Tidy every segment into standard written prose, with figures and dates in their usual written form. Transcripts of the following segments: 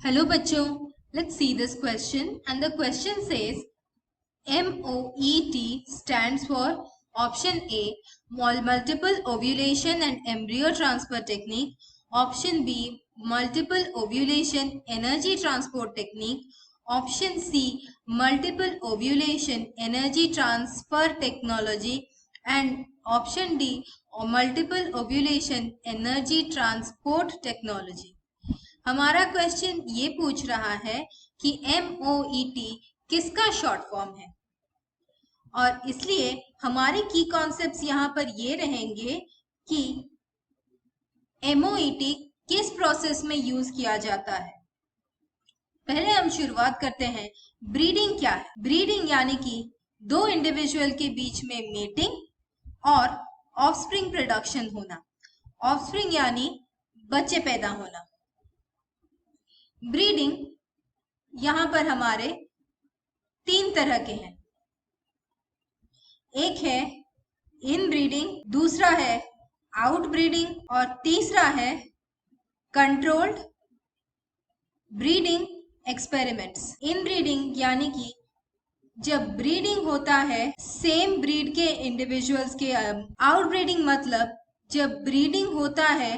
Hello bachcho, let's see this question, and the question says MOET stands for option A multiple ovulation and embryo transfer technique, option B multiple ovulation energy transport technique, option C multiple ovulation energy transfer technology, and option D multiple ovulation energy transport technology। हमारा question ये पूछ रहा है कि MOET किसका short form है, और इसलिए हमारे की कॉन्सेप्ट्स यहाँ पर ये रहेंगे कि MOET किस प्रोसेस में यूज किया जाता है। पहले हम शुरुआत करते हैं, ब्रीडिंग क्या है। ब्रीडिंग यानी कि दो इंडिविजुअल के बीच में मेटिंग और ऑफस्प्रिंग प्रोडक्शन होना। ऑफस्प्रिंग यानी बच्चे पैदा होना। ब्रीडिंग यहां पर हमारे तीन तरह के हैं। एक है इन ब्रीडिंग, दूसरा है आउट ब्रीडिंग और तीसरा है कंट्रोल्ड ब्रीडिंग एक्सपेरिमेंट्स। इन ब्रीडिंग यानी कि जब ब्रीडिंग होता है सेम ब्रीड के इंडिविजुअल्स के। आउट ब्रीडिंग मतलब जब ब्रीडिंग होता है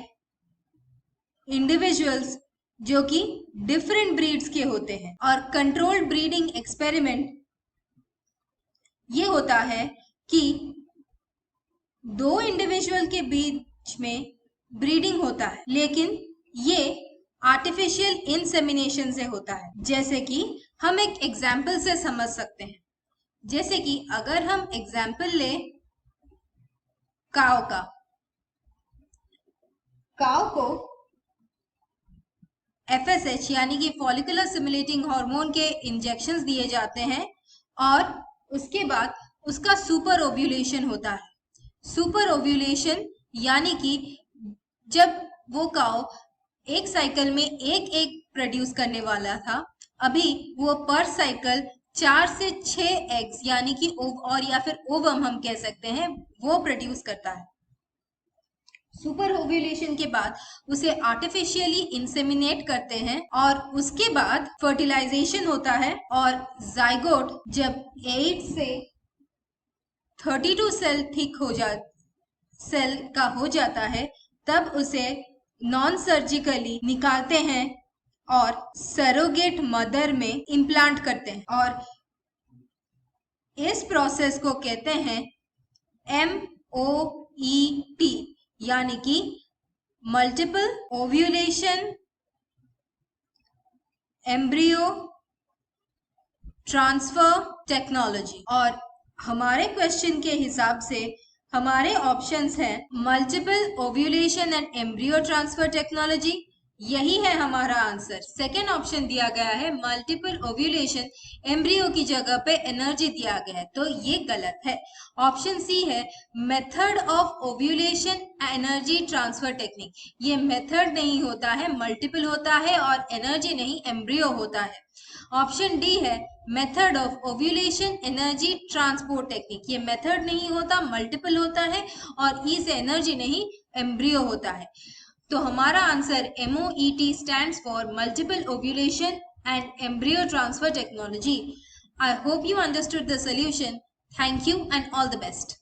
इंडिविजुअल्स जो कि डिफरेंट ब्रीड्स के होते हैं। और कंट्रोल्ड ब्रीडिंग एक्सपेरिमेंट ये होता है कि दो इंडिविजुअल के बीच में ब्रीडिंग होता है, लेकिन ये आर्टिफिशियल इंसेमिनेशन से होता है। जैसे कि हम एक एग्जाम्पल से समझ सकते हैं। जैसे कि अगर हम एग्जाम्पल ले काव का, काव को FSH यानी कि फॉलिकुलर स्टिमुलेटिंग हार्मोन के इंजेक्शंस दिए जाते हैं और उसके बाद उसका सुपर ओव्यूलेशन होता है। सुपर ओव्यूलेशन यानी कि जब वो काव एक साइकिल में एक एग प्रोड्यूस करने वाला था, अभी वो पर साइकिल 4 से 6 एग्स यानी कि और या फिर ओवम हम कह सकते हैं वो प्रोड्यूस करता है। सुपर ओव्यूलेशन के बाद उसे आर्टिफिशियली इंसेमिनेट करते हैं और उसके बाद फर्टिलाइजेशन होता है और जाइगोट जब 8 से 32 सेल थिक सेल का हो जाता है, तब उसे नॉन सर्जिकली निकालते हैं और सरोगेट मदर में इम्प्लांट करते हैं और इस प्रोसेस को कहते हैं MOET यानी कि multiple ovulation embryo transfer technology. और हमारे क्वेश्चन के हिसाब से हमारे ऑप्शंस हैं multiple ovulation and embryo transfer technology, यही है हमारा आंसर। सेकेंड ऑप्शन दिया गया है मल्टीपल ओव्यूलेशन, एम्ब्रियो की जगह पे एनर्जी दिया गया है, तो ये गलत है। ऑप्शन सी है method of ovulation energy transfer technique. ये मेथड नहीं होता है, मल्टीपल होता है, और एनर्जी नहीं एम्ब्रियो होता है। ऑप्शन डी है method of ovulation energy transport technique. ये मेथड नहीं होता, मल्टीपल होता है, और ई से एनर्जी नहीं एम्ब्रियो होता है। तो हमारा answer MOET stands for multiple ovulation and embryo transfer technology. I hope you understood the solution. Thank you and all the best.